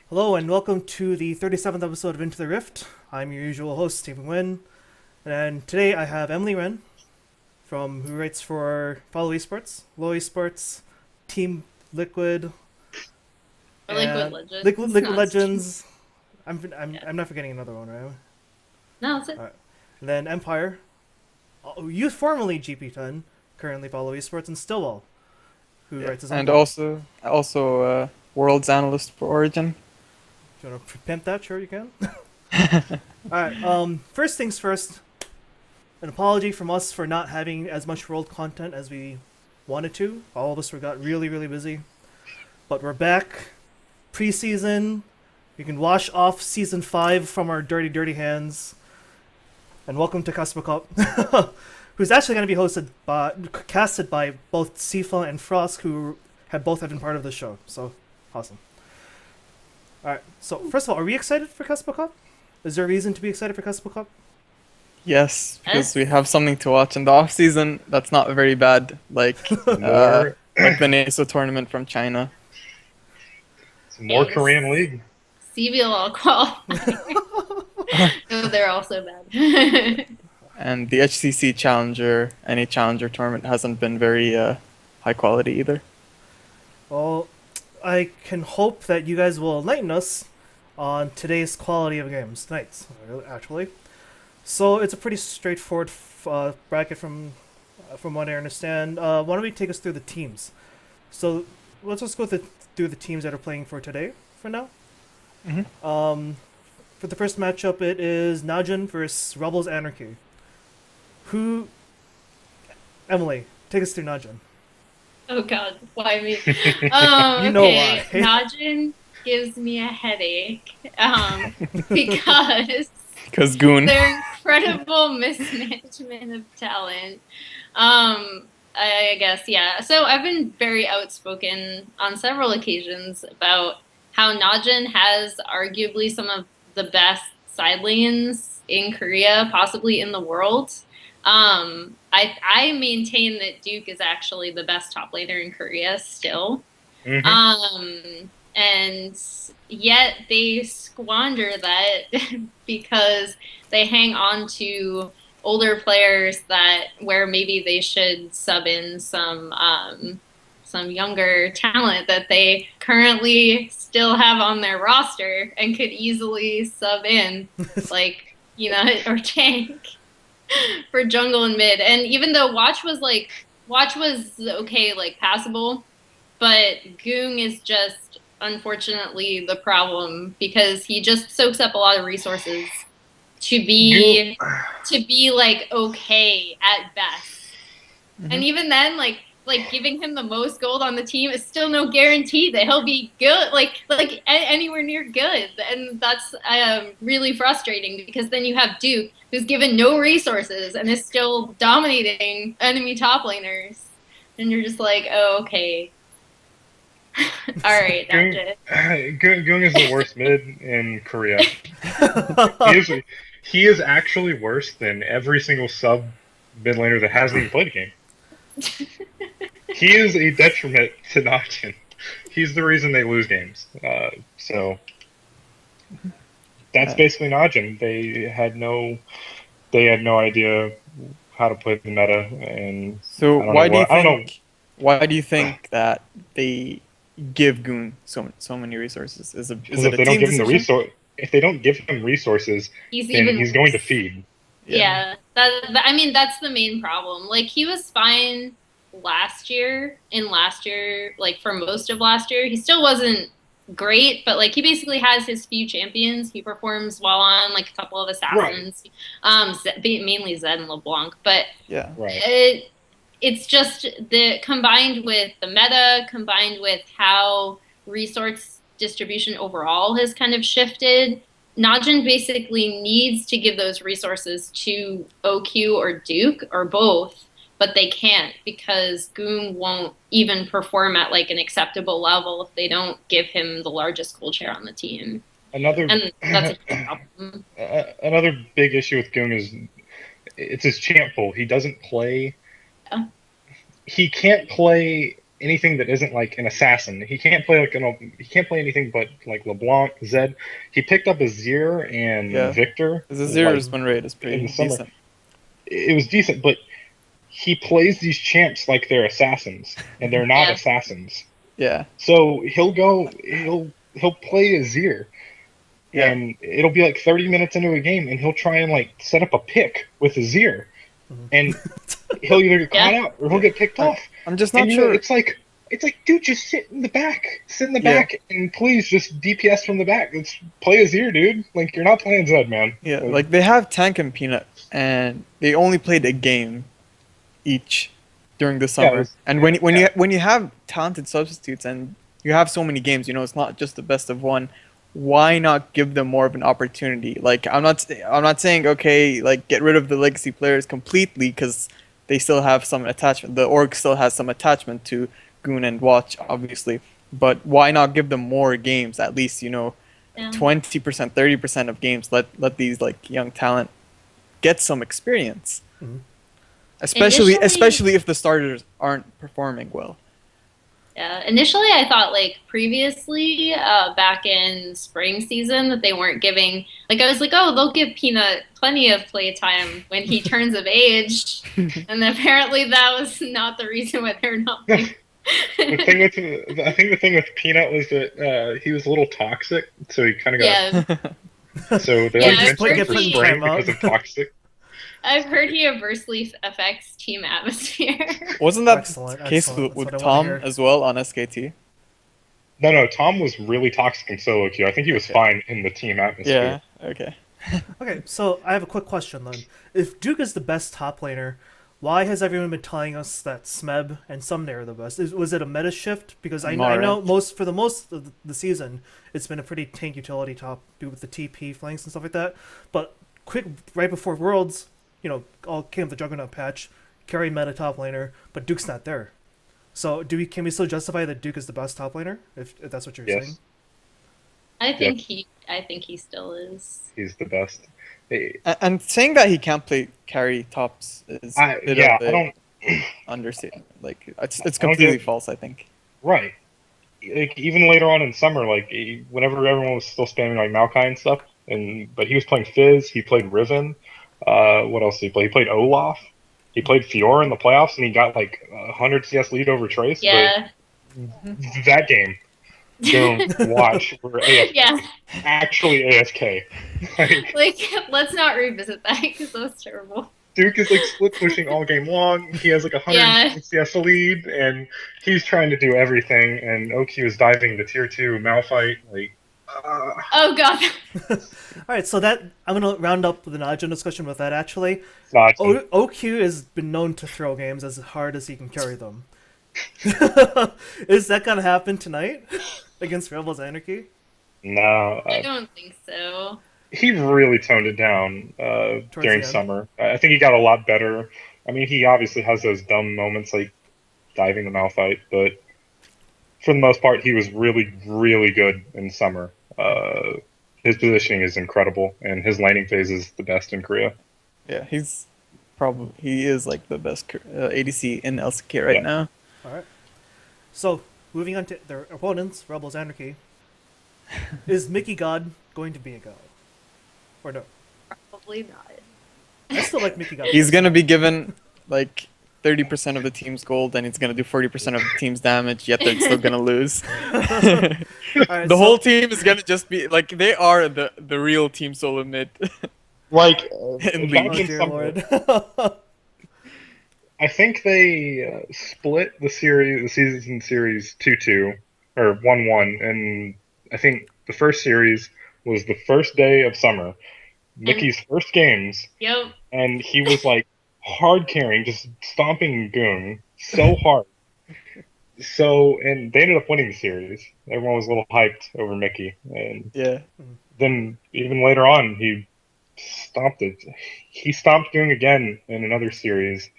Hello and welcome to the 37th episode of Into the Rift. I'm your usual host, Stephen Wynn, and today I have Emily Wren, who writes for Follow Esports, Low Esports, Team Liquid, Or Liquid and Legends. Liquid No, it's Legends. yeah. I'm not forgetting another one, right? No, it's it. Alright. And then Empire, you formerly GP10, currently Follow Esports, and Stillwell, who Yeah, writes his own and blog. also Worlds Analyst for Origin. If you want to pimp that, sure you can. Alright, first things first, an apology from us for not having as much world content as we wanted to. All of us got really, really busy. But we're back. Preseason. We can wash off Season 5 from our dirty, dirty hands. And welcome to KeSPA Cup, who's actually going to be casted by both Sifa and Frost, who both been part of the show. So, awesome. Alright, so first of all, are we excited for KeSPA Cup? Is there a reason to be excited for KeSPA Cup? Yes, because we have something to watch in the off season. That's not very bad, like More, the NASO tournament from China. more Yes. Korean League. CBLL qualifying. No, they're also bad. And the HCC Challenger, any Challenger tournament hasn't been very high quality either. Well, I can hope that you guys will enlighten us on today's quality of games tonight, actually. So it's a pretty straightforward bracket from what I understand. Why don't we take us through the teams? So let's just go through the teams that are playing for today for now. Mhm. For the first matchup, it is Najin versus Rebels Anarchy. Emily, take us through Najin. Oh god, why me? You know Okay, why. Najin gives me a headache. Because Because Goon. their incredible mismanagement of talent. I guess, yeah. So I've been very outspoken on several occasions about how Najin has arguably some of the best side lanes in Korea, possibly in the world. I maintain that Duke is actually the best top laner in Korea still. And yet they squander that because they hang on to older players where maybe they should sub in some younger talent that they currently still have on their roster and could easily sub in, like, or tank for jungle and mid. And even though Watch was okay, like passable, but Goong is just unfortunately the problem because he just soaks up a lot of resources to be like okay at best. And even then, like giving him the most gold on the team is still no guarantee that he'll be good, like anywhere near good. And that's really frustrating because then you have Duke, who's given no resources and is still dominating enemy top laners, and you're just like, oh, okay. All right, that's it. Goong is the worst mid in Korea. He is actually worse than every single sub mid laner that hasn't even played a game. He is a detriment to Noctin. He's the reason they lose games. So that's basically Najin. They had no idea how to play the meta, and So I don't know. why do you think that they give Goon so many resources? Is Because it if a they don't team give him decision? if they don't give him resources, He's then even he's going to worse. feed. Yeah, I mean, that's the main problem. Like, he was fine last year, like, for most of last year. He still wasn't great, but, like, he basically has his few champions. He performs well on, like, a couple of assassins, mainly Zed and LeBlanc. But Yeah. Right. it's just combined with the meta, combined with how resource distribution overall has kind of shifted. Najin basically needs to give those resources to OQ or Duke or both, but they can't because Goon won't even perform at like an acceptable level if they don't give him the largest gold share on the team. Another And that's a huge problem. another big issue with Goong is it's his champ pool. He doesn't play. Yeah. He can't play anything that isn't like an assassin. He can't play he can't play anything but like LeBlanc, Zed. He picked up Azir and Yeah. Victor. The Zero's like, win rate is in pretty the summer. decent. It was decent, but he plays these champs like they're assassins, and they're not Yeah. assassins. Yeah. So he'll play Azir, Yeah. and it'll be like 30 minutes into a game, and he'll try and like set up a pick with Azir, and he'll either get caught out or he'll get picked off. I'm just And not you know, sure. it's like, dude, just sit in the back. Sit in the Yeah. back, and please just DPS from the back. Let's play Azir, dude. Like, you're not playing Zed, man. Yeah, like they have Tank and Peanut, and they only played a game each during the summer. it's- And when you have talented substitutes and you have so many games, you know, it's not just the best of one. Why not give them more of an opportunity? Like I'm not saying okay, like get rid of the legacy players completely because they still have some attachment. The org still has some attachment to Goon and Watch, obviously. But why not give them more games? At least, you know, Yeah. 20%, 30% of games. Let these like young talent get some experience. Mhm. Especially if the starters aren't performing well. Yeah, initially I thought like previously, back in spring season that they weren't giving, like I was like, oh, they'll give Peanut plenty of playtime when he turns of age, and apparently that was not the reason why they're not playing. I think the thing with Peanut was that he was a little toxic, so he kind of got. Yeah, So they Yeah, like I've mentioned heard him for he- spring Timeout. because of toxic. I've heard he adversely affects team atmosphere. Wasn't that Excellent, the case excellent. with That's what I wanna Tom hear. as well on SKT? No, Tom was really toxic in solo queue. I think he was fine in the team atmosphere. Yeah. Okay. Okay, so I have a quick question then. If Duke is the best top laner, why has everyone been telling us that Smeb and Sumner are the best? Was it a meta shift? Because I know Marant. for the most of the season, it's been a pretty tank utility top, dude, with the TP flanks and stuff like that. But quick, right before Worlds, you know, all came with the Juggernaut patch, carry meta top laner, but Duke's not there. So can we still justify that Duke is the best top laner if that's what you're Yes. saying? I think he still is. He's the best. Hey, And saying that he can't play carry tops is a bit I of a don't. understatement. Like it's I don't completely get- false, I think. Right. Like even later on in summer, like whenever everyone was still spamming like Maokai and stuff, but he was playing Fizz. He played Riven. What else did he play? He played Olaf. He played Fiora in the playoffs, and he got like 100 CS lead over Trace. Yeah. But that game, don't watch. We're AFK. Yeah. Actually AFK. Like Like, let's not revisit that because that was terrible. Duke is like split pushing all game long. He has like 100 Yeah. CS lead, and he's trying to do everything. And OQ is diving the tier 2 Malphite. Like, Oh god. All right, so that I'm gonna round up the Najin discussion with that. Actually, it's not. OQ has been known to throw games as hard as he can carry them. Is that gonna happen tonight against Rebels Anarchy? No, I don't think so. he really toned it down the during end. summer. I think he got a lot better. I mean, he obviously has those dumb moments like diving the Malphite, but for the most part, he was really, really good in summer. His positioning is incredible, and his laning phase is the best in Korea. Yeah, he is like the best ADC in LCK right Yeah. now. All right. So moving on to their opponents, Rebels Anarchy. Is Mickey God going to be a god, or no? Probably not. I still like Mickey God. He's gonna be given like 30% of the team's gold, and he's gonna do 40% of the team's damage. Yet they're still gonna lose. All right, The whole team is gonna just be like they are the real team solo mid. Like, In back Oh League. in dear summer, Lord. I think they split the season series 2-2 or 1-1, and I think the first series was the first day of summer, Mickey's first games, Yep. and he was like hard carrying, just stomping Goon so hard. So, and they ended up winning the series. Everyone was a little hyped over Mickey, and Yeah. then even later on, he stomped it. He stomped Goon again in another series.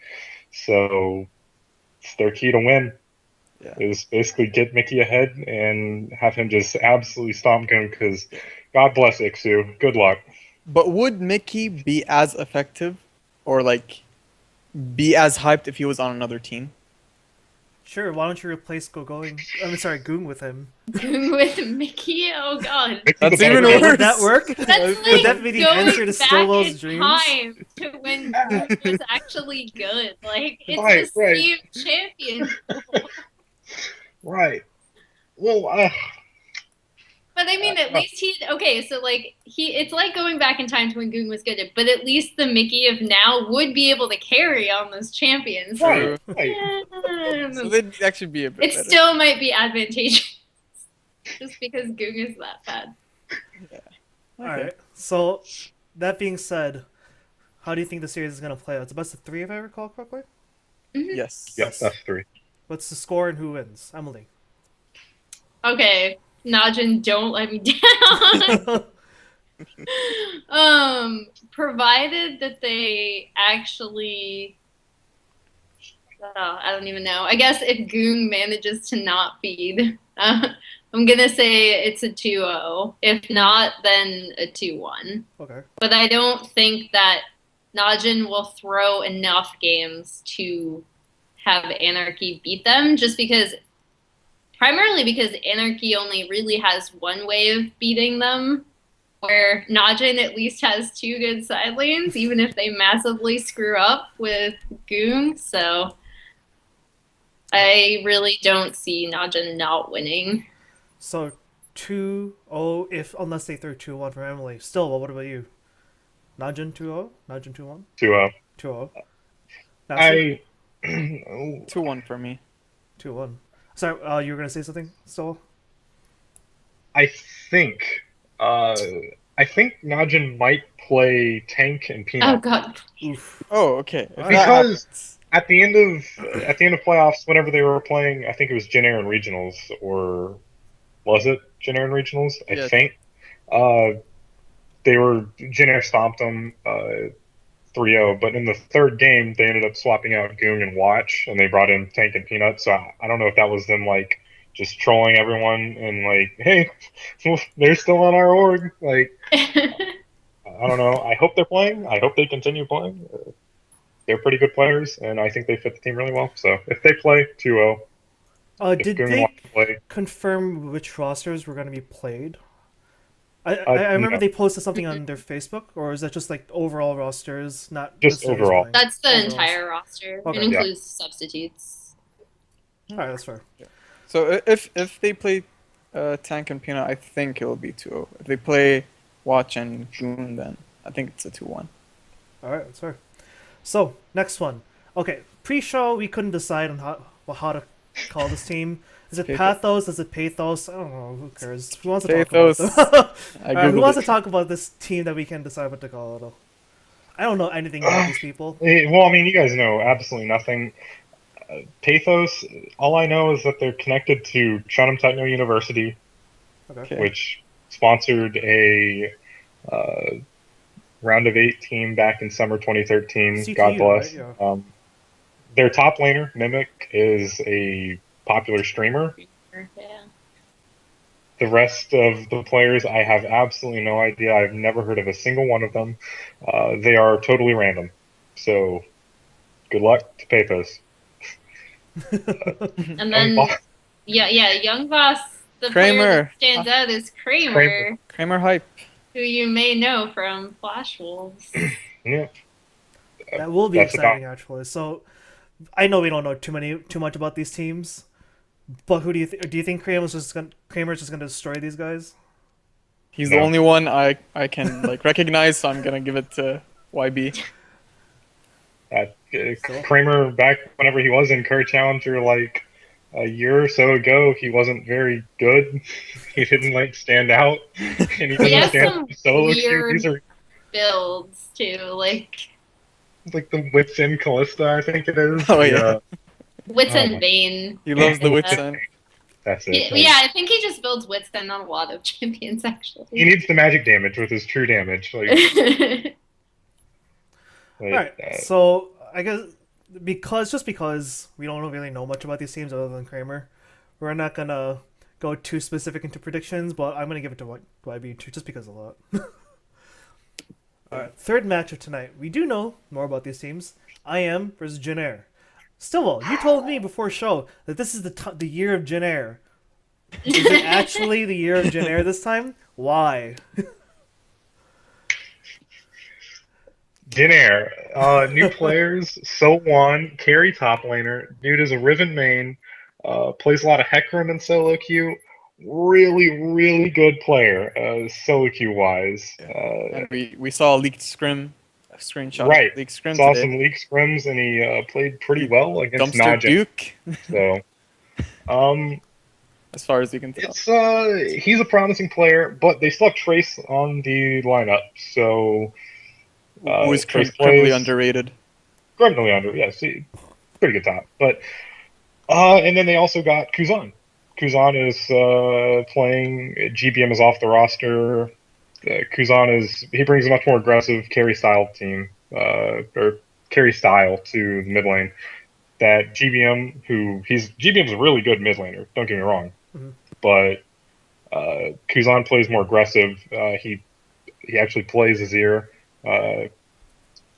So it's their key to win. Yeah. Is basically get Mickey ahead and have him just absolutely stomp Goon because God bless Ixu. Good luck. But would Mickey be as effective, or like be as hyped if he was on another team? Sure, why don't you replace Goong with him? With Mickey? Oh god. That's The even better- worse. Would that work? That's Would like that be the going answer to back Stillwell's in dreams? time to when Goong was actually good. Like, it's Right, the right. same champion. Right. Well, But I mean, at least so like it's like going back in time to when Goong was good, but at least the Mickey of now would be able to carry on those champions. True. right. So they'd actually be a bit It better. still might be advantageous just because Goong is that bad. All right. So, that being said, how do you think the series is going to play out? It's a best of 3, if I recall correctly. Yes. Yep, that's 3. What's the score and who wins? Emily. Okay, Najin, don't let me down. Provided that they actually, I don't even know. I guess if Goong manages to not feed, I'm gonna say it's a 2-0. If not, then a 2-1. Okay. But I don't think that Najin will throw enough games to have Anarchy beat them, primarily because Anarchy only really has one way of beating them, where Najin at least has 2 good side lanes, even if they massively screw up with Goong. So I really don't see Najin not winning. So 2-0 unless they throw 2-1 for Emily. Still, what about you? Najin 2-0? Najin 2-1? 2-0. 2-0. I 2-1 for me. 2-1. Sorry, you were gonna say something, Still? I think Najin might play Tank and Oh Peanut god. Oof. Oh, okay. If Because that happens- at the end of playoffs, whenever they were playing, I think it was Jin Air and regionals, or was it Jin Air and regionals? I Yes. think. Jin Air stomped them 3-0, but in the third game they ended up swapping out Goong and Watch, and they brought in Tank and Peanut. So I don't know if that was them like just trolling everyone and like, hey, they're still on our org. Like, I don't know. I hope they're playing. I hope they continue playing. They're pretty good players, and I think they fit the team really well. So if they play, 2-0. If Did Goong they wants to play, confirm which rosters were going to be played? I remember no. they posted something on their Facebook, or is that just like overall rosters, not Just the series overall. playing? That's the Overall. entire roster. Okay. It includes substitutes. All right, that's fair. So if they play Tank and Peanut, I think it'll be 2-0. If they play Watch and Goon, then I think it's a 2-1. All right, that's fair. So next one. Okay, pre-show we couldn't decide on how to call this team. Is it Pathos? Is it Pathos? I don't know. Who cares? Who wants to Pathos. talk about them? I All right, who googled wants it. to talk about this team that we can decide what to call it? I don't know anything about these people. Well, I mean, you guys know absolutely nothing. Pathos, all I know is that they're connected to Chunam Techno University, Okay. which sponsored a round of 8 team back in summer 2013. CTU, God bless. right? Yeah. Their top laner, Mimic, is a popular streamer. Yeah. The rest of the players, I have absolutely no idea. I've never heard of a single one of them. They are totally random. So, good luck to Pathos. And then, Young Boss, the player Kramer. that stands out is Kramer, Kramer hype. who you may know from Flash Wolves. Yeah. That will be That's exciting, actually. So, I know we don't know too much about these teams, but who do you think? Do you think Kramer's just gonna destroy these guys? He's No. the only one I can like recognize, so I'm gonna give it to YB. Kramer, back whenever he was in Kerr Challenger, like a year or so ago, he wasn't very good. He didn't stand out, and he He didn't has stand some out in solo queue. weird These are builds too, like like the Wits in Callista, I think it is. Oh, yeah. Wits Oh, and my- Bane. He loves the Yeah. Witsen. That's it. Yeah, I think he just builds Wits and on a lot of champions actually. He needs the magic damage with his true damage. All right. So I guess because we don't really know much about these teams other than Kramer, we're not gonna go too specific into predictions. But I'm gonna give it to YB just because of that. All right. Third match of tonight. We do know more about these teams. IM versus Jin Air. Stillwell, you told me before show that this is the year of Jin Air. Is it actually the year of Jin Air this time? Why? Jin Air, new players, So1, carry top laner. Dude is a Riven main, plays a lot of Hecarim and solo queue. Really, really good player, solo queue wise. And we saw a screenshot Right. of leaked scrim Saw today. some league scrims and he played pretty He well against Dumpster Najin. Duke, So, as far as you can tell. he's a promising player, but they still have Trace on the lineup. So, Who is Trace criminally plays underrated. criminally under. Yes, pretty good top. But and then they also got Kuzan. Kuzan is playing. GBM is off the roster. Kuzan he brings a much more aggressive carry style team or carry style to the mid lane. That GBM, GBM's a really good mid laner. Don't get me wrong, but Kuzan plays more aggressive. He actually plays Azir.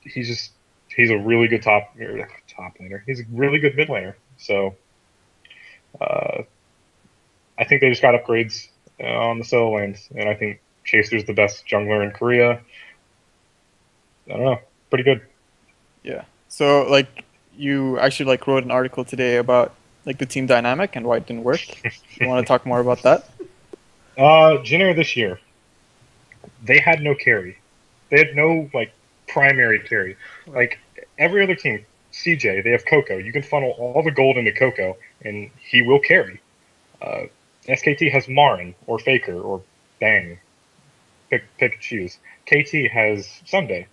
He's a really good top laner. He's a really good mid laner. So I think they just got upgrades on the solo lanes, and I think Chaser's the best jungler in Korea. I don't know, pretty good. Yeah. So like you actually wrote an article today about like the team dynamic and why it didn't work. You want to talk more about that? Jin Air this year, they had no carry. They had no primary carry. Like every other team, CJ, they have Coco. You can funnel all the gold into Coco, and he will carry. SKT has Marin or Faker or Bang. Pick choose. KT has Sunday.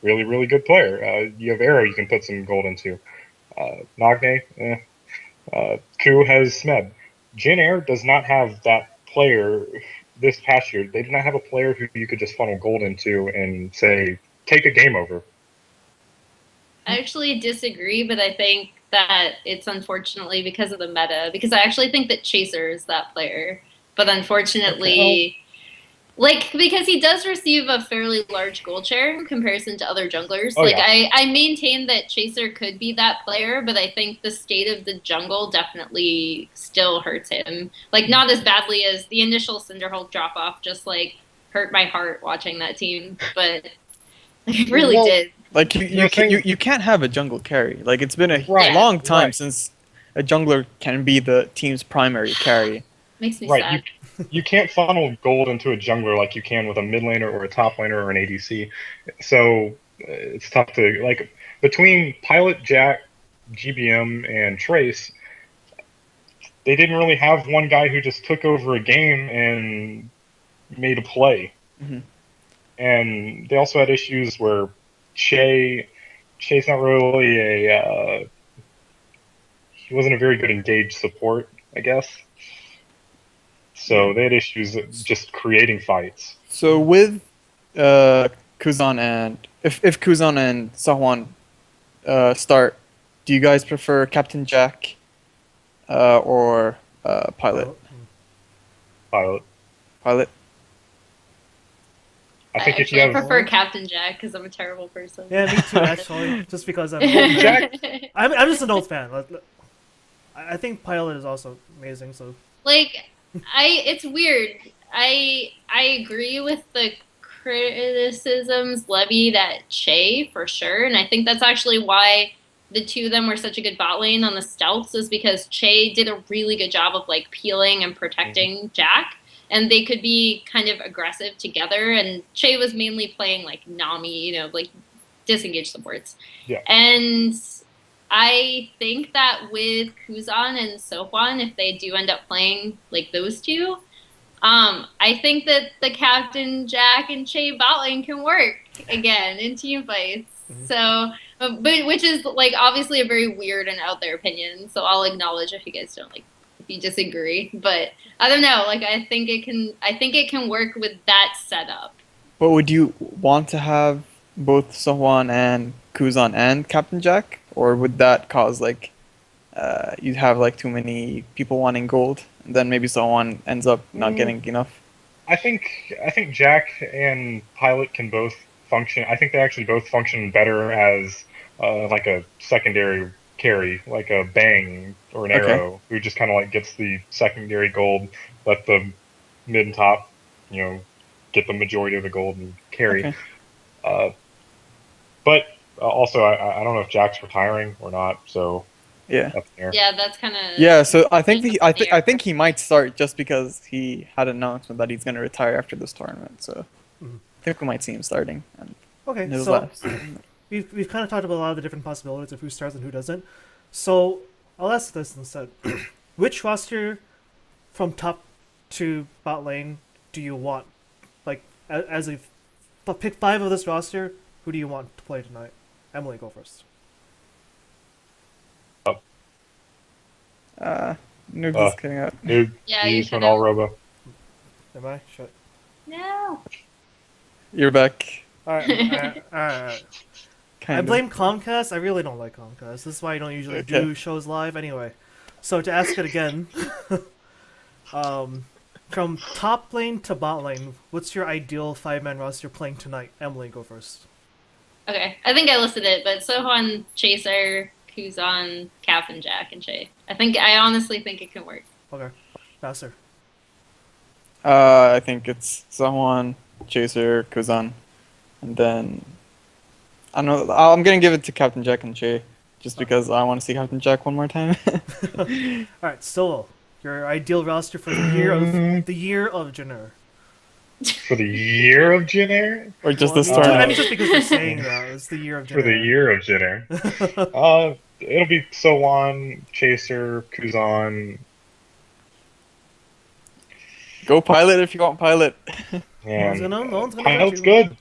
Really, really good player. You have Arrow you can put some gold into. Nagne, Ku has Smeb. Jin Air does not have that player this past year. They did not have a player who you could just funnel gold into and say, take a game over. I actually disagree, but I think that it's unfortunately because of the meta. Because I actually think that Chaser is that player, but unfortunately, because he does receive a fairly large gold share in comparison to other junglers. I maintain that Chaser could be that player, but I think the state of the jungle definitely still hurts him. Not as badly as the initial Cinderhulk drop off, just hurt my heart watching that team, but it really did. You can't have a jungle carry. It's been a long time since a jungler can be the team's primary carry. Makes me sad. You can't funnel gold into a jungler like you can with a mid laner or a top laner or an ADC. So it's tough to between Pilot, Jack, GBM, and Trace. They didn't really have one guy who just took over a game and made a play. Mm-hmm. And they also had issues where Chay's not really he wasn't a very good engaged support, I guess. So they had issues just creating fights. So with Kuzan and if Kuzan and Sahwan start, do you guys prefer Captain Jack or Pilot? Pilot. I think if you have prefer Captain Jack because I'm a terrible person. Yeah, me too. Actually, just because I'm I'm just an old fan. I think Pilot is also amazing. So it's weird. I agree with the criticisms levied at Che for sure, and I think that's actually why the two of them were such a good bot lane on the stealths is because Che did a really good job of peeling and protecting Jack, and they could be kind of aggressive together. And Che was mainly playing Nami, disengage supports. Yeah. And I think that with Kuzan and Sohwan, if they do end up playing those two, I think that the Captain Jack and Che bot lane can work again in team fights. Mm-hmm. So, but which is obviously a very weird and out there opinion. So I'll acknowledge if you guys don't if you disagree. But I don't know. I think it can work with that setup. But would you want to have both Sohwan and Kuzan and Captain Jack? Or would that cause you'd have too many people wanting gold, and then maybe someone ends up not getting enough? I think Jack and Pilot can both function. I think they actually both function better as a secondary carry, like a Bang or an Okay. Arrow, who just kind of like gets the secondary gold, let the mid and top, get the majority of the gold and carry. Okay. But also, I don't know if Jack's retiring or not, so Yeah. up there. Yeah, that's kind of. Yeah, so I think Up I in the I air. think he might start just because he had an announcement that he's gonna retire after this tournament. So Mhm. I think we might see him starting. And Okay, his so last. we've kind of talked about a lot of the different possibilities of who starts and who doesn't. So I'll ask this instead: which roster from top to bot lane do you want? Like as a pick 5 of this roster, who do you want to play tonight? Emily, go first. Noobs Uh, is cutting out. Noob, Yeah, you you use cut an all out. robo. Am I? Shut. No. You're back. Alright, alright. I Kind of. blame Comcast. I really don't like Comcast. This is why I don't usually Okay. do shows live anyway. So to ask it again, from top lane to bot lane, what's your ideal 5-man roster playing tonight? Emily, go first. Okay, I think I listed it, but Sohan, Chaser, Kuzan, Cap, and Jack, and Shay. I honestly think it can work. Okay, Master. I think it's someone Chaser, Kuzan, and then I don't know. I'm gonna give it to Captain Jack and Shay, just because I want to see Captain Jack one more time. Alright, Stolo, your ideal roster for the year of Jenner. For the year of Jin Air? Or just Well, this I mean, tournament. just because you're saying that, it's the year of Jenner. For the year of Jin Air. It'll be Sowan, Chaser, Kuzan. Go Pilot if you want Pilot. No one's And gonna Pilot's judge you. good.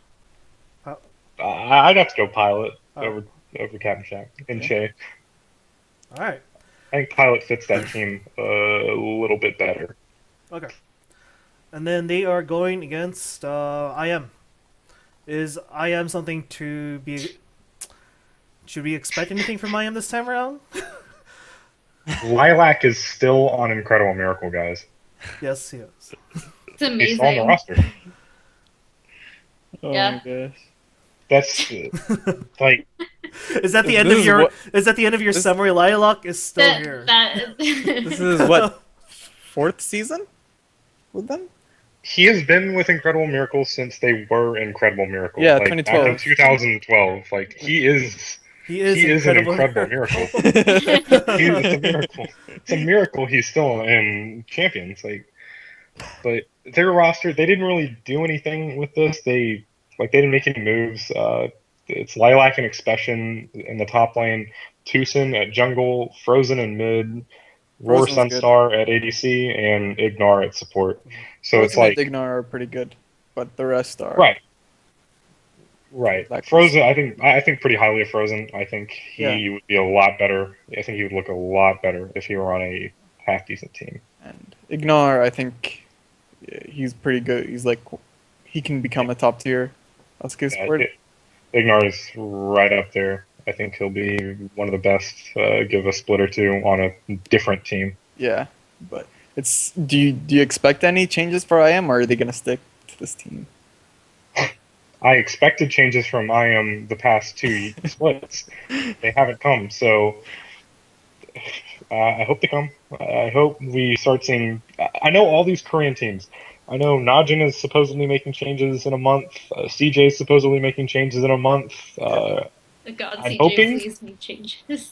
Pil- I'd have to go Pilot Alright. over Captain Jack and Okay. Shay. Alright, I think Pilot fits that team a little bit better. okay. And then they are going against IM. Is IM something to be... Should we expect anything from IM this time around? Lilac is still on Incredible Miracle, guys. Yes, he is. It's He's still on the amazing. roster. Oh Yeah. my gosh. That's like Is that the This end of is your? what- Is that the end of your this- summary? Lilac is still That, here. This is what 4th season with them? he has been with Incredible Miracle since they were Incredible Miracle. Yeah, like, 2012. Back in 2012. Like he is He is an incredible. Incredible Miracle. It's a miracle. It's a miracle he's still in Champions. But their roster, they didn't really do anything with this. They didn't make any moves. It's Lilac and Expression in the top lane, Tucson at jungle, Frozen in mid, Roar Frozen's good. Sunstar at ADC, and Ignar at support. So it's Frozen like and Ignar are pretty good, but the rest are right. Like- Frozen, I think pretty highly of Frozen. I think he would be a lot better. I think he would look a lot better if he were on a half decent team. And Ignar, I think he's pretty good. He's like he can become a top tier. Let's give Yeah, support. Ignar is right up there. I think he'll be one of the best. Give a split or two on a different team. Yeah, but it's do you expect any changes for IM, or are they gonna stick to this team? I expected changes from IM the past 2 splits. They haven't come, so I hope they come. I hope we start seeing. I know all these Korean teams. I know Najin is supposedly making changes in a month. CJ is supposedly making changes in a month. God, I'm CJ, hoping- please make changes.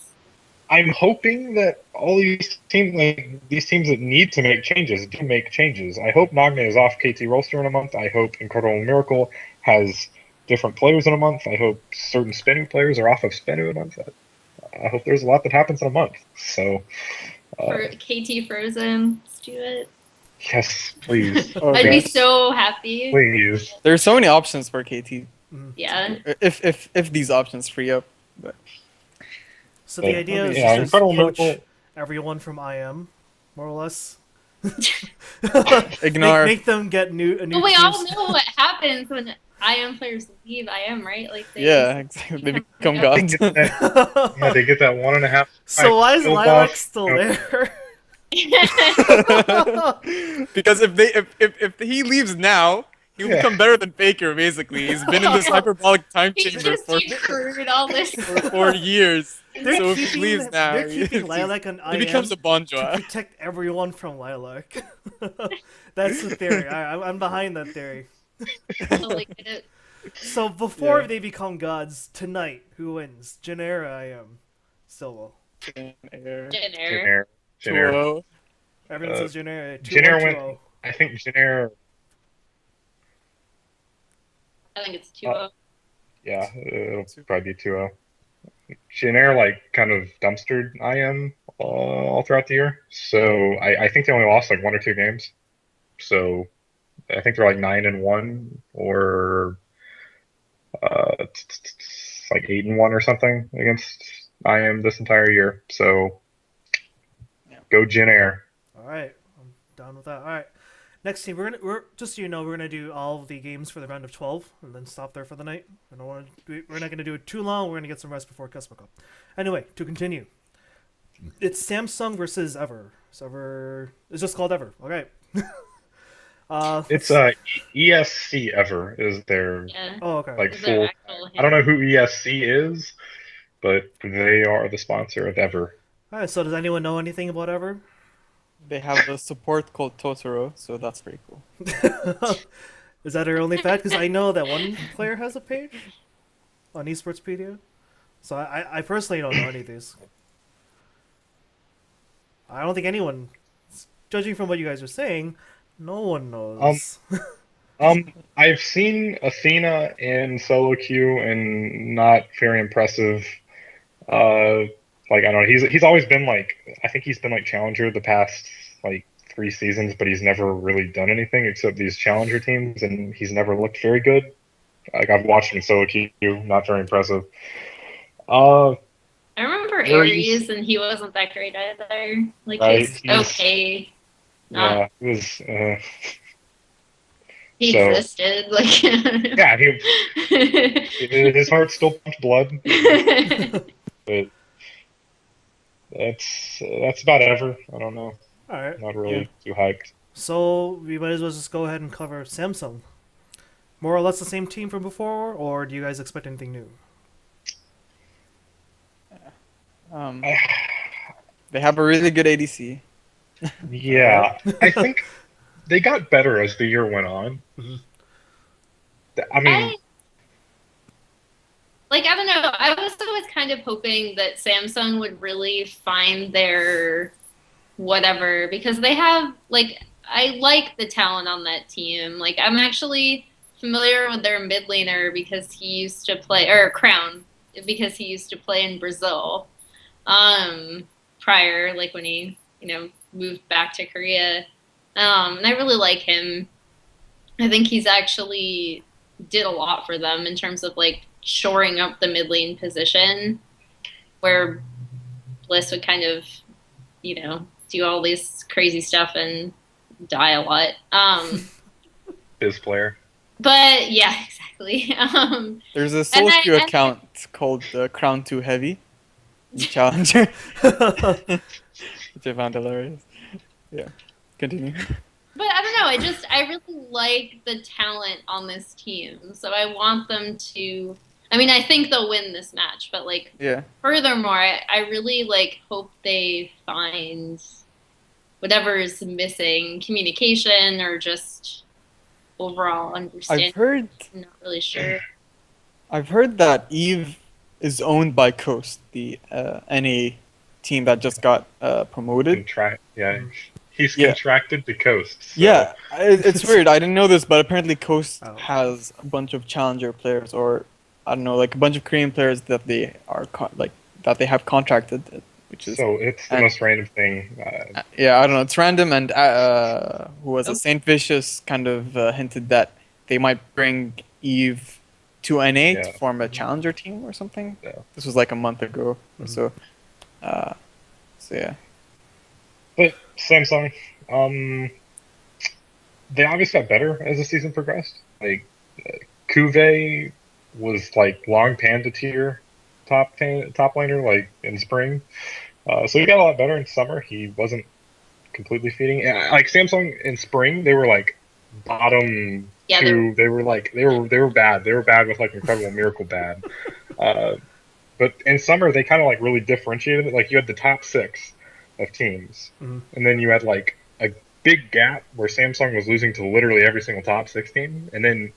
I'm hoping that all these teams that need to make changes do make changes. I hope Magna is off KT roster in a month. I hope Incredible Miracle has different players in a month. I hope certain Spinu players are off of Spinu in a month. I hope there's a lot that happens in a month. So, For KT Frozen, let's do it. yes, please. Oh, I'd be gosh. so happy. Please. There's so many options for KT. Yeah. If these options free up. But So the Yeah. idea is Yeah, just Incredible poach Miracle. everyone from IM, more or less. Ignore. Make them get new. A new But we teams. all know what happens when IM players leave IM, right? Like they Yeah, exactly. They become Yeah. They gods. get that, yeah, they get that 1.5. So why is Build Lilac off, still you know, there? Because if he leaves now, he'll Yeah. become better than Faker. Basically, he's been in this hyperbolic time he chamber just for accrued all this. 4 years. They're So if he keeping, leaves now, they're keeping Lilac on he IM becomes a to Bonjour. protect everyone from Lilac. That's the theory. I'm behind that theory. Totally get it. So before Yeah. they become gods, tonight, who wins? Janera, IM, Silva. Dinner. Jenner. Jenner. 2-0. Everyone says Janera. 2-1, Jenner 2-0. went. I think Jenner. I think it's 2-0. Yeah, it'll probably be 2-0. Jenner kind of dumpstered IM all throughout the year, so I think they only lost like 1 or 2 games. So I think they're like 9-1 or like 8-1 or something against IM this entire year. So go Jenner. All right, I'm down with that. All right, next team. We're just so you know, we're gonna do all of the games for the round of 12 and then stop there for the night. We're not gonna do it too long. We're gonna get some rest before KeSPA Cup. Anyway, to continue, it's Samsung versus Ever. It's just called Ever. Okay. It's ESC Ever is their Yeah. Oh, okay. like Is there full. actual I don't know who ESC is, but they are the sponsor of Ever. All right. So does anyone know anything about Ever? They have a support called Totoro, so that's pretty cool. Is that her only fact? Because I know that one player has a page on Esportspedia. So I personally don't know any of these. I don't think anyone, judging from what you guys are saying, no one knows. I've seen Athena in solo queue and not very impressive. I don't know. He's always been I think he's been challenger the past 3 seasons, but he's never really done anything except these challenger teams, and he's never looked very good. I've watched him in solo queue, not very impressive. I remember Aries- Aries, and he wasn't that great either. Right, He's he's- okay. Yeah, it was. He so- existed. Yeah, his heart still pumped blood, but that's about Ever. I don't know. All right. Not really too hyped. So we might as well just go ahead and cover Samsung. More or less the same team from before, or do you guys expect anything new? They have a really good ADC. Yeah, I think they got better as the year went on. Mhm. I mean, I don't know. I was always kind of hoping that Samsung would really find their whatever, because they have I like the talent on that team. I'm actually familiar with their mid laner because he used to play, or Crown, because he used to play in Brazil prior, when he moved back to Korea. And I really like him. I think he's actually did a lot for them in terms of shoring up the mid lane position, where Bliss would kind of do all this crazy stuff and die a lot. Biz player. But yeah, exactly. There's a solo queue and- account called Crown Too Heavy Challenger, which I found hilarious. Yeah, continue. But I don't know. I really like the talent on this team, so I want them to. I mean, I think they'll win this match, but Yeah, furthermore, I really hope they find whatever is missing, communication or just overall understanding. I'm not really sure. I've heard that Eve is owned by Coast, the NA team that just got promoted. He's Yeah. contracted to Coast. So. Yeah, it's weird. I didn't know this, but apparently Coast Oh. has a bunch of challenger players, or I don't know, a bunch of Korean players that they are that they have contracted, which is So it's the and- most random thing. yeah, I don't know. It's random, and who was it? Saint Vicious kind of hinted that they might bring Eve to NA to Yeah. form a challenger team or something. Yeah. This was a month ago or Mhm. so. So yeah. But Samsung, they obviously got better as the season progressed. Cuvée was long Panda tier top laner in spring. So he got a lot better in summer. He wasn't completely feeding. Samsung in spring, they were bottom Yeah, two. They were bad. They were bad with incredible miracle bad. But But in summer, they kind of like really differentiated it. Like you had the top 6 of teams, and then you had like a big gap where Samsung was losing to literally every single top 6 team, and then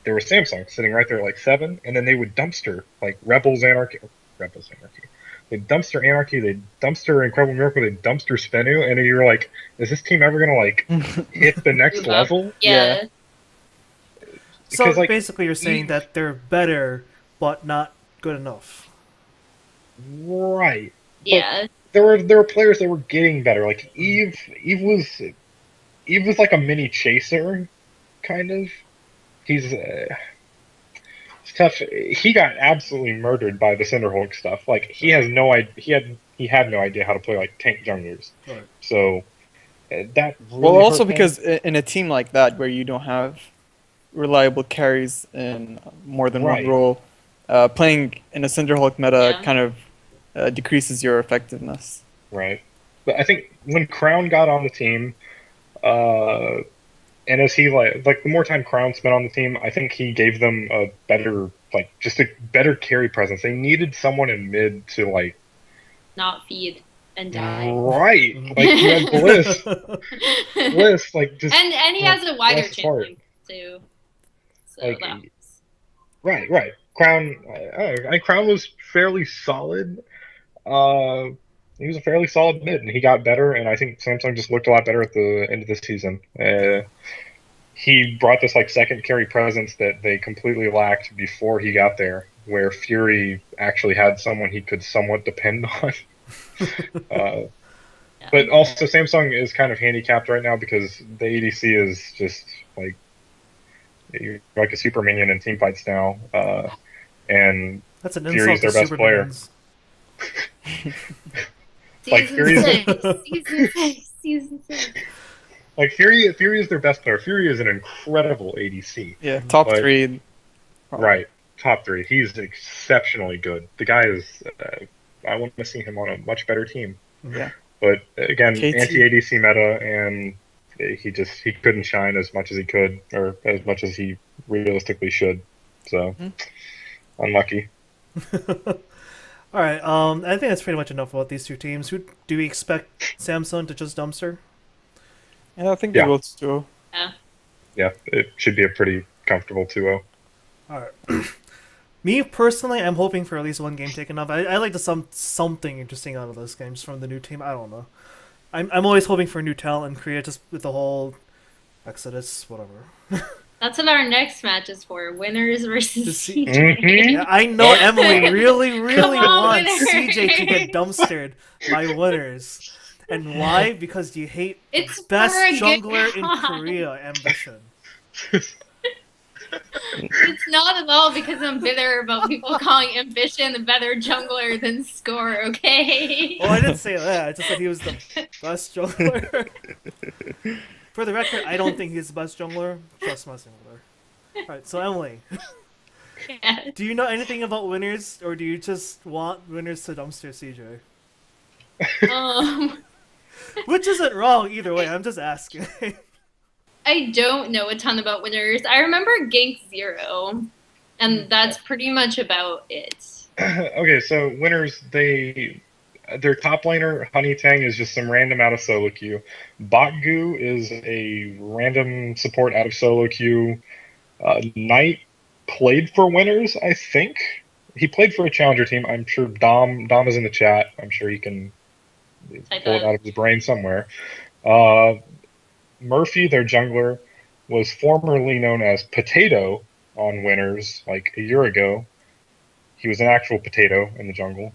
there was Samsung sitting right there at like 7, and then they would dumpster like Rebels Anarchy. They'd dumpster Anarchy, they'd dumpster Incredible Miracle, they'd dumpster Spenu, and you're like, is this team ever gonna like hit the next level? Yeah. So Because, like, basically, you're saying that they're better, but not good enough. Right. Yeah. But there were players that were getting better. Like Eve was like a mini chaser, kind of. He's it's tough. He got absolutely murdered by the Cinderhulk stuff. Like he has no idea. He had no idea how to play like tank junglers. Right. So that really Well, also hurt him. because in a team like that where you don't have reliable carries in more than Right. one role, playing in a Cinderhulk meta Yeah. kind of decreases your effectiveness. Right. But I think when Crown got on the team, and as he like the more time Crown spent on the team, I think he gave them a better just a better carry presence. They needed someone in mid to like Not feed and die. right. Like you had Bliss like just And he has a wider less chain smart. link too. So Like, that was... Right. Crown Crown was fairly solid. He was a fairly solid mid, and he got better. And I think Samsung just looked a lot better at the end of this season. He brought this like second carry presence that they completely lacked before he got there, where Fury actually had someone he could somewhat depend on. But also Samsung is kind of handicapped right now because the ADC is just like you're like a super minion in team fights now, and That's an Fury's insult their to best player. Supermans. Like, Fury's- Season 6. Like Fury is their best player. Fury is an incredible ADC. Yeah, top But- 3. Right, top 3. He's exceptionally good. The guy is. I want to see him on a much better team. Yeah. But again, KT. anti-ADC meta, and he couldn't shine as much as he could, or as much as he realistically should. So unlucky. All right. I think that's pretty much enough about these two teams. Who do we expect Samsung to just dumpster? And I think Yeah. they will too. Yeah, it should be a pretty comfortable 2-0. All right. Me personally, I'm hoping for at least one game taken off. I like to something interesting out of those games from the new team. I don't know. I'm always hoping for new talent in Korea, just with the whole Exodus, whatever. That's what our next match is for. Winners versus To see- CJ. Yeah, I know Emily really Come on, wants Winners. CJ to get dumpstered by Winners. And why? Because you hate It's best for a good jungler in cause. Korea ambition. It's not at all because I'm bitter about people calling Ambition a better jungler than Score, okay? Oh, I didn't say that. I just said he was the best jungler. For the record, I don't think he's the best jungler. Trust my jungler. Alright, so Emily, Yeah. do you know anything about Winners, or do you just want Winners to dumpster CJ? Which isn't wrong either way, I'm just asking. I don't know a ton about Winners. I remember Gank 0, and that's pretty much about it. Okay, so Winners, their top laner, Honey Tang, is just some random out of solo queue. Bakgu is a random support out of solo queue. Knight played for Winners, I think. He played for a challenger team. I'm sure Dom is in the chat. I'm sure he can pull it out of his brain somewhere. Murphy, their jungler, was formerly known as Potato on Winners like a year ago. He was an actual potato in the jungle.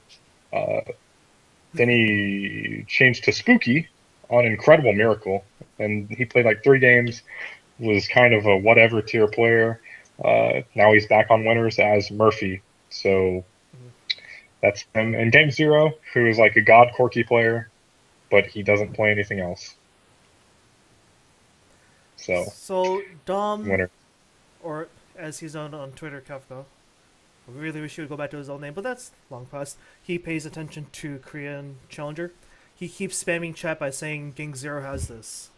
Then he changed to Spooky on Incredible Miracle, and he played like 3 games, was kind of a whatever tier player. Now he's back on Winners as Murphy. So that's him. And Game Zero, who is like a god Corki player, but he doesn't play anything else. So, Dom, winner. or as he's known on Twitter, Kafka. I really wish he would go back to his old name, but that's long past. He pays attention to Korean Challenger. He keeps spamming chat by saying Gang Zero has this.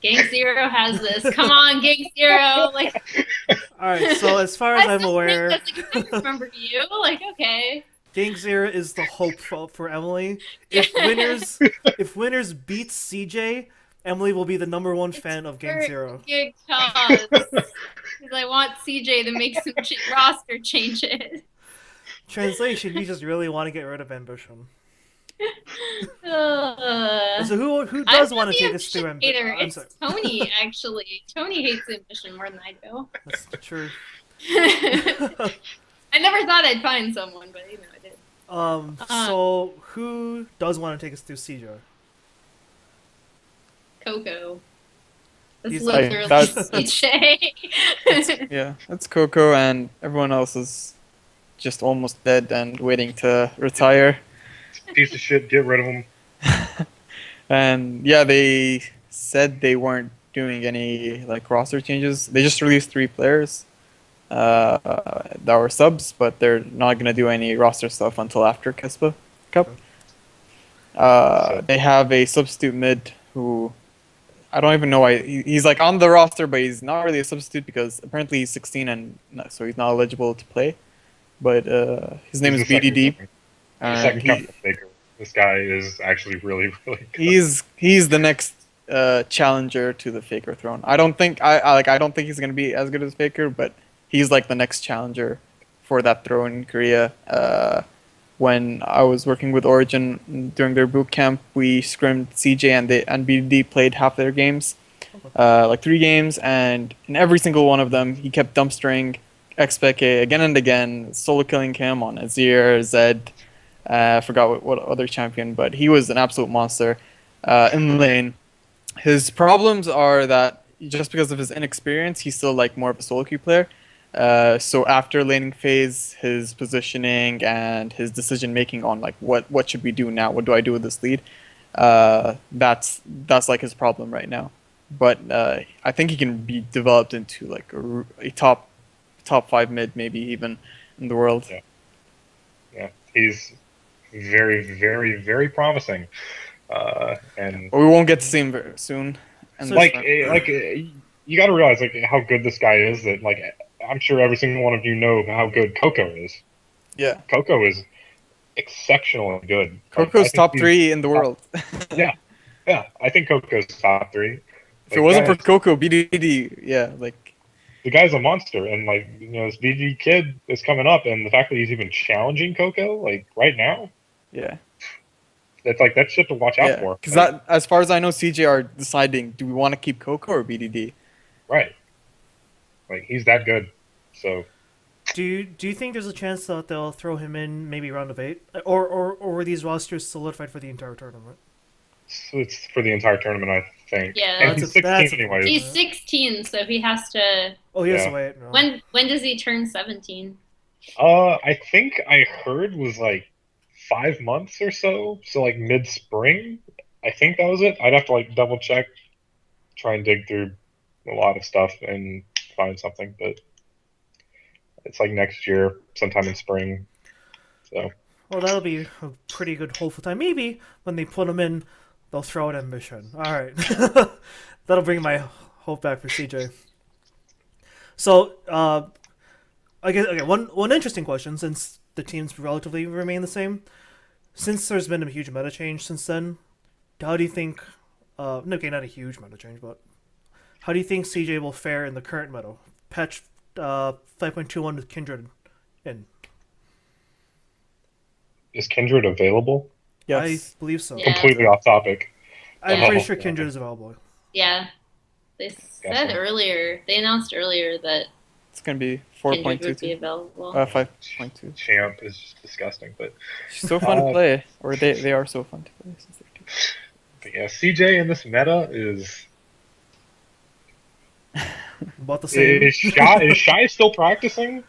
Gank 0 has this. Come on, Gank 0! Like, Alright, right, so as far as I'm aware, I remember you. Like, okay. Gang Zero is the hope for Emily. Yeah. If winners beats CJ, Emily will be the #1 fan of Gang Zero. Because I want CJ to make some roster changes. Translation: you just really want to get rid of Ambition. Uh, So who I'm does not want to the take us through Ambition Ambition? hater. I'm It's sorry. Tony, actually. Tony hates Ambition more than I do. That's true. I never thought I'd find someone, but you know, I did. So who does want to take us through CJ? Coco. That's He's literally like- CJ. Yeah, that's Coco, and everyone else is just almost dead and waiting to retire. Piece of shit. Get rid of him. And yeah, they said they weren't doing any like roster changes. They just released 3 players that were subs, but they're not gonna do any roster stuff until after KeSPA Cup. They have a substitute mid who I don't even know why he's like on the roster, but he's not really a substitute because apparently he's 16 and so he's not eligible to play. But his name is He's the second BDD. coming. The second He- coming of Faker. This guy is actually really, really good. he's the next challenger to the Faker throne. I don't think I don't think he's gonna be as good as Faker, but he's like the next challenger for that throne in Korea. When I was working with Origin during their boot camp, we scrimmed CJ and BDD played half their games, like 3 games, and in every single one of them, he kept dumpstering XPK again and again, solo killing him on Azir, Zed. I forgot what other champion, but he was an absolute monster in lane. His problems are that just because of his inexperience, he's still like more of a solo queue player. So after laning phase, his positioning and his decision making on like what should we do now? What do I do with this lead? That's like his problem right now. But I think he can be developed into like a top 5 mid, maybe even in the world. Yeah, he's very, very, very promising. And But we won't get to see him very soon. And So you got to realize like how good this guy is. That like I'm sure every single one of you know how good Coco is. yeah, Coco is exceptionally good. Like, I Coco's think top he's- 3 in the world. Yeah, I think Coco's top 3. If it wasn't for Coco, BDD, yeah, like The guy's a monster, and like you know, this BG kid is coming up, and the fact that he's even challenging Coco like right now, yeah, that's shit to watch out yeah. for. Because Like, that, as far as I know, CJ are deciding: do we want to keep Coco or BDD? right, like he's that good. So Do you think there's a chance that they'll throw him in maybe round of 8, or were these rosters solidified for the entire tournament? it's for the entire tournament, I think. Yeah. And That's he's a- 16 that's a- anyways. He's 16, so he has to. Oh, he has Yeah. to wait. No. When does he turn 17? I think I heard was like 5 months or so. So like mid spring. I think that was it. I'd have to like double check, try and dig through a lot of stuff and find something, but it's like next year, sometime in spring. So Well, that'll be a pretty good hopeful time. Maybe when they put him in, they'll throw out Ambition. All right, that'll bring my hope back for CJ. So, I guess okay. One interesting question, since the teams relatively remain the same, since there's been a huge meta change since then, how do you think? Okay, not a huge meta change, but how do you think CJ will fare in the current meta? Patch 5.21 with Kindred in. is Kindred available? Yes. I believe so. Yeah. Completely off topic. I'm Yeah. pretty sure Kindred is available. Yeah. They said Gotcha. earlier, they announced earlier that It's gonna be Kindred would be 4.22. available. 5.2. Champ is just disgusting, but She's so fun to play, or they are so fun to play since they're 2. But yeah, CJ in this meta is About the same. is Shy still practicing?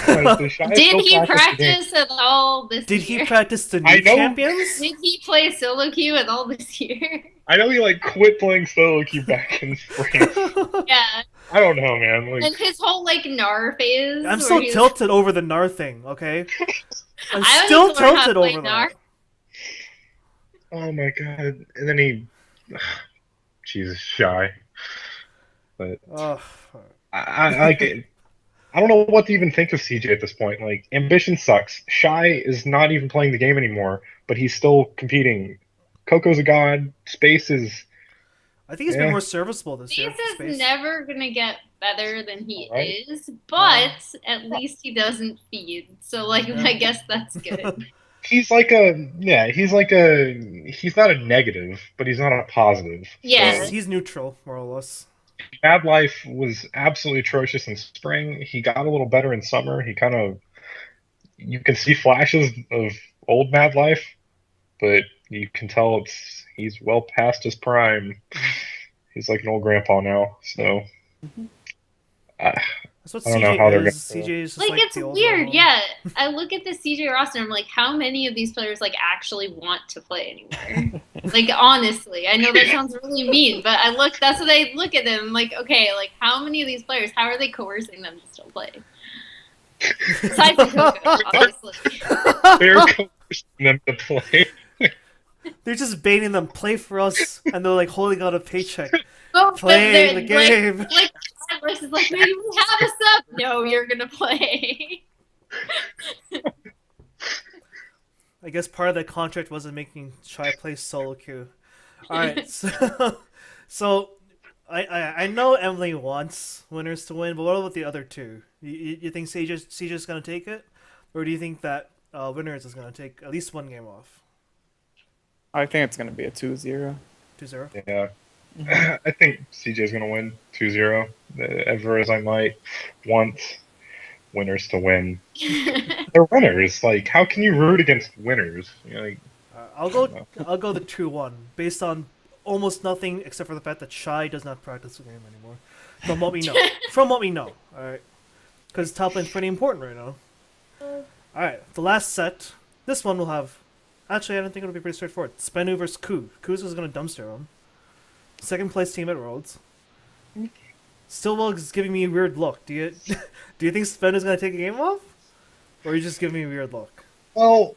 Like, is Shy Did still he the game? practice at all this Did year? he practice the I new know- champions? Did he play solo queue at all this year? I know he like quit playing solo queue back in spring. Yeah. I don't know, man. Like And his whole like Gnar phase. I'm where still he was- tilted over the Nar thing, okay? I'm I still was learning how to tilted play over Gnar. that. oh my god. And then he Jesus, Shy. But Ugh. I like it. I don't know what to even think of CJ at this point. Like, ambition sucks. Shy is not even playing the game anymore, but he's still competing. Coco's a god. Space is, I think he's been more serviceable this year. Space is never gonna get better than he Alright. is, but at least he doesn't feed. So like, I guess that's good. He's not a negative, but he's not a positive. Yeah. He's neutral, more or less. Mad Life was absolutely atrocious in spring. He got a little better in summer. You can see flashes of old Mad Life, but you can tell he's well past his prime. He's like an old grandpa now. So That's what I don't know how they're CJ is. gonna CJ is just Like, like it's the old weird, level. yeah. I look at the CJ roster and I'm like, how many of these players like actually want to play anymore? Like, honestly, I know that sounds really mean, but that's what I look at them like, okay, like how many of these players, how are they coercing them to still play? Aside from Coco, obviously. they're coercing them to play. They're just baiting them, play for us, and they're like holding out a paycheck. But Play they're, the game. Like versus like, maybe we have a sub. No, you're gonna play. I guess part of that contract wasn't making Shy play solo queue. Alright, so I know Emily wants winners to win, but what about the other two? You think CJ's gonna take it? Or do you think that winners is gonna take at least one game off? I think it's gonna be a 2-0. 2-0? Yeah. I think CJ's going to win 2-0. Ever as I might want winners to win. They're winners. Like, how can you root against winners? Like, I'll go the 2-1 based on almost nothing except for the fact that Shy does not practice the game anymore. From what we know. Alright. Because top lane's pretty important right now. Alright, the last set. This one will have... Actually, I don't think it'll be pretty straightforward. Spenu versus Koo. Koo's is going to dumpster him. Second place team at Worlds. Stillwell is giving me a weird look. Do you think Spen is gonna take a game off, or are you just giving me a weird look? well,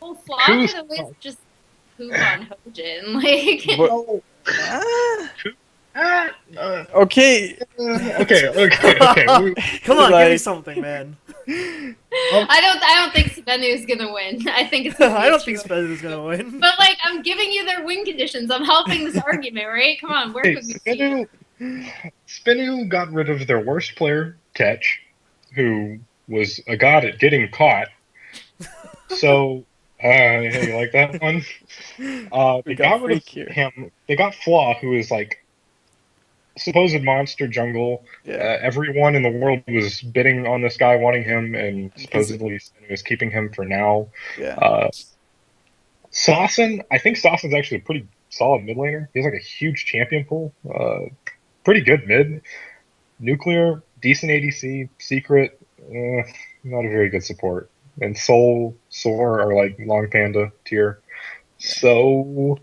Flaw could always just poop on Hojin. Like, well, Okay. okay. Come on, give me Like- something, man. I don't think Svenu's gonna win. I think it's gonna be I don't a think true- Spen is gonna win. But like, I'm giving you their win conditions. I'm helping this argument, right? Come on, work Hey, with me. Spinu got rid of their worst player, Ketch, who was a god at getting caught. So, you like that one? They got rid of Freak here. him. They got Flaw, who is like supposed monster jungle. Yeah. Everyone in the world was bidding on this guy, wanting him, and supposedly Spinu is keeping him for now. Yeah. Sawson, I think Sawson's actually a pretty solid mid laner. He has like a huge champion pool. Pretty good mid. Nuclear, decent ADC. Secret, not a very good support. And Soul, Soar are like Long Panda tier. So,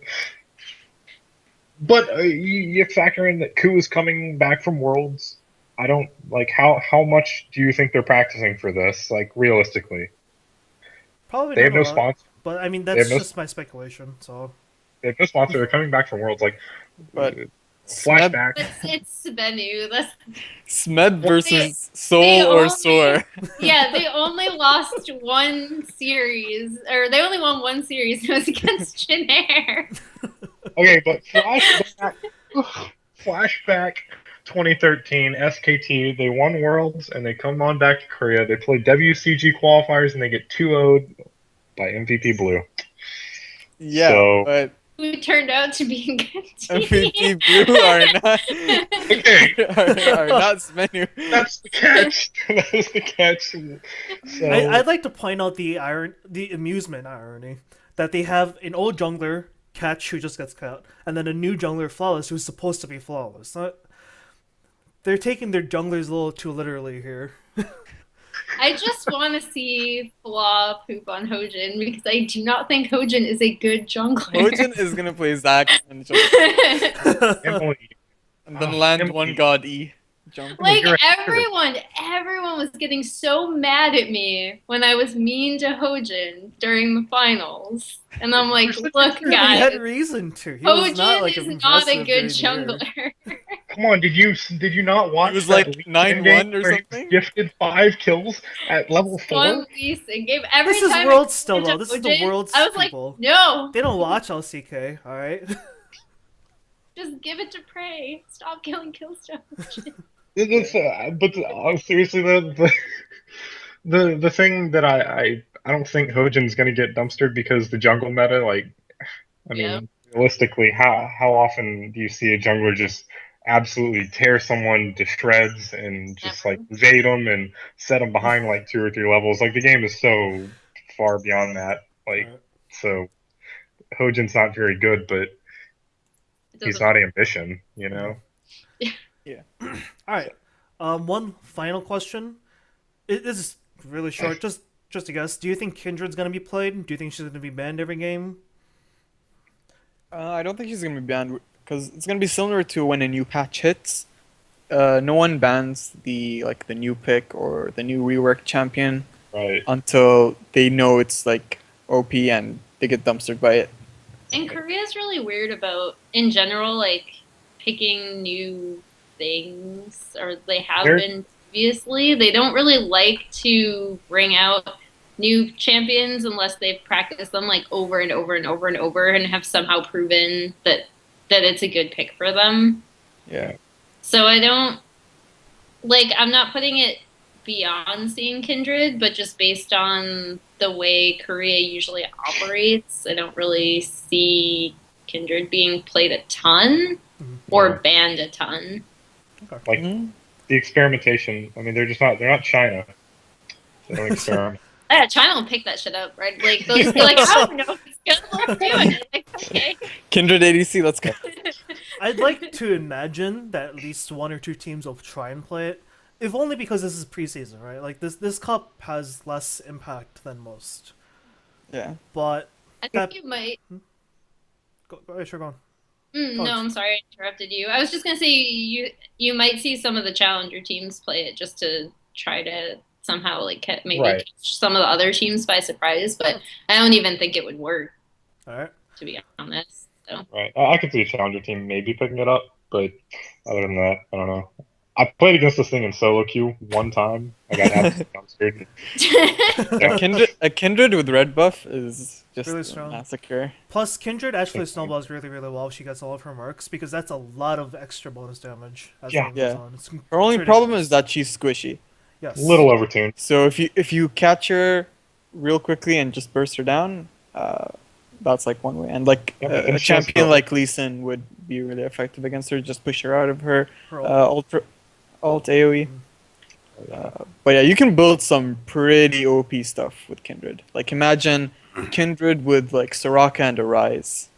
but you factor in that Ku is coming back from Worlds. I don't like how much do you think they're practicing for this? Like realistically, Probably they have not no a lot, sponsor. but I mean They that's have no- just my speculation. So They have no sponsor. They're coming back from Worlds. Like, But flashback. But it's Svenu. That's Smed versus Soul they or only- Soar. yeah. They only lost one series, or they only won one series. It was against Jinair. Okay, but flashback 2013 SKT. They won Worlds and they come on back to Korea. They play WCG qualifiers and they get 2-0'd by MVP Blue. Yeah, So- but Who turned out to be a good team. MVP Blue are not Okay, are not Smenu. that's the catch. That is the catch. So I'd like to point out the amusement irony that they have an old jungler Catch who just gets cut, and then a new jungler Flawless who's supposed to be flawless. They're taking their junglers a little too literally here. I just want to see Flaw poop on Hojin because I do not think Hojin is a good jungler. Hojin is gonna play Zac and Emily, then land Emily. one god E. Jump. Like You're right. everyone was getting so mad at me when I was mean to Hojin during the finals, and I'm like, look, He had guys, reason to. He was not Hojin like is aggressive not a good during the year. jungler. Come on, did you not watch It was that like Lee 9-1 game or where he something? gifted 5 kills at level 4? One Leeson game. Every This is time Worlds I still, came though. into This is the Ojin, Worlds I was people. like, no, They don't watch LCK, alright? just give it to Prey. Stop killing Killstone. Seriously, the thing that I don't think Hojin's gonna get dumpstered because the jungle meta, like, I Yeah. mean, realistically, how often do you see a jungler just absolutely tear someone to shreds and just like Never. evade them and set them behind like 2 or 3 levels? Like the game is so far beyond that. Like, Alright. so Hojin's not very good, but It he's doesn't not matter. ambition, you know. Yeah. Alright. One final question. This is really short. Just a guess. Do you think Kindred's gonna be played? Do you think she's gonna be banned every game? I don't think she's gonna be banned because it's gonna be similar to when a new patch hits. No one bans the new pick or the new rework champion Right. until they know it's like OP and they get dumpstered by it. And Korea's really weird about, in general, like picking new things, or they have They're- been previously. They don't really like to bring out new champions unless they've practiced them like over and over and over and over and have somehow proven that it's a good pick for them. Yeah. So I don't like. I'm not putting it beyond seeing Kindred, but just based on the way Korea usually operates, I don't really see Kindred being played a ton or Yeah. banned a ton. Like Mhm. the experimentation. I mean, they're not China. They don't experiment. Yeah, China will pick that shit up, right? Like they'll just be like, I don't know if it's good, let's do it. Like, okay. Kindred ADC, let's go. I'd like to imagine that at least 1 or 2 teams will try and play it, if only because this is preseason, right? Like this cup has less impact than most. Yeah. But I That- think you might. sure, go on. No, I'm sorry, I interrupted you. I was just gonna say you might see some of the challenger teams play it just to try to somehow like maybe Right. catch some of the other teams by surprise. But I don't even think it would work, All right. to be honest. So Right. I could see a challenger team maybe picking it up, but other than that, I don't know. I played against this thing in solo queue one time. I got absolutely dumpstered. A Kindred with red buff is just Really a strong. massacre. Plus, Kindred actually snowballs really, really well if she gets all of her marks, because that's a lot of extra bonus damage as the Yeah. game goes Yeah. on. It's Her only ridiculous. problem is that she's squishy. Yes. Little overtuned. So if you catch her real quickly and just burst her down, that's like one way. And like Yeah, but a then she has champion to- like Lee Sin would be really effective against her. Just push her out of her Her ult. alt AOE. But yeah, you can build some pretty OP stuff with Kindred. Like imagine Kindred with like Soraka and Arise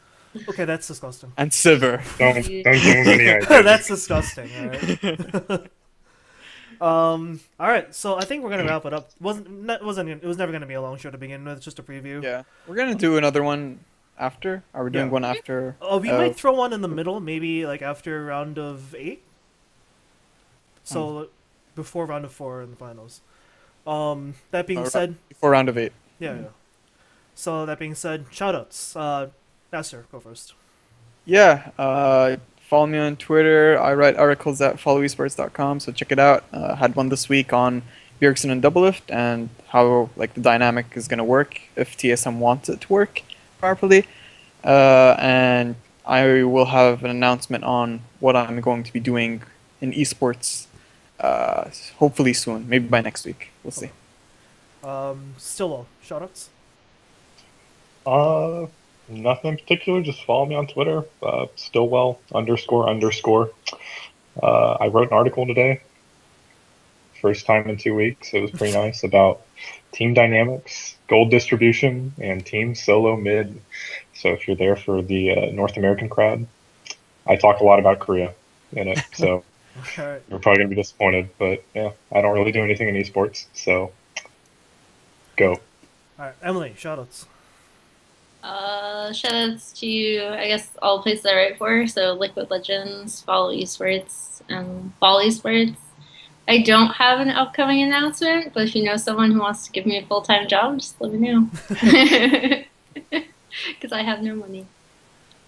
Okay, that's disgusting. and Sivir. Don't give them any ideas. That's disgusting. All right. All right. So I think we're gonna wrap it up. It was never gonna be a long show to begin with. It's just a preview. Yeah, we're gonna do another one after. Are we doing Yeah. one after? We might throw one in the middle, maybe like after round of 8. So before round of 4 in the finals. That being said, Before round of 8. yeah. So that being said, shoutouts. Nasser, go first. Yeah, follow me on Twitter. I write articles at followesports.com, so check it out. Had one this week on Bjergsen and Doublelift and how like the dynamic is going to work if TSM wants it to work properly. And I will have an announcement on what I'm going to be doing in esports hopefully soon, maybe by next week. We'll see. Stillwell, shoutouts. Nothing in particular. Just follow me on Twitter. Stillwell __. I wrote an article today. First time in 2 weeks. It was pretty nice about team dynamics, gold distribution, and team solo mid. So if you're there for the North American crowd, I talk a lot about Korea in it. So All right. you're probably gonna be disappointed. But yeah, I don't really do anything in esports. So go. All right. Emily, shoutouts. shoutouts to I guess all the places I write for. So Liquid Legends, Follow Esports, and Fall Esports. I don't have an upcoming announcement, but if you know someone who wants to give me a full-time job, just let me know. Because I have no money.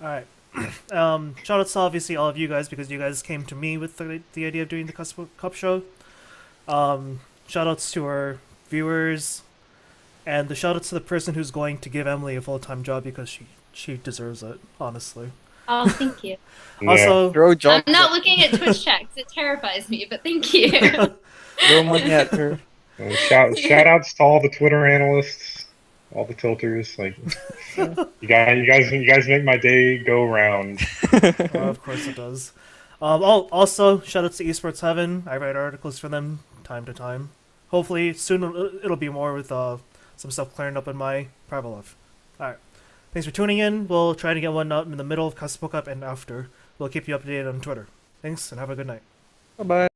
All right. Shout out to obviously all of you guys because you guys came to me with the idea of doing the KeSPA Cup show. Shout outs to our viewers, and the shout outs to the person who's going to give Emily a full-time job because she deserves it, honestly. Oh, thank you. Yeah. Also, Throw I'm jobs. not looking at Twitch checks. It terrifies me, but thank you. Throw money at her. Shout outs to all the Twitter analysts, all the tilters. Like, you guys make my day go round. of course it does. Also, shout outs to Esports Heaven. I write articles for them time to time. Hopefully, soon it'll be more with some stuff clearing up in my private life. Alright. Thanks for tuning in. We'll try to get one up in the middle of KeSPA Cup and after. We'll keep you updated on Twitter. Thanks, and have a good night. Bye bye.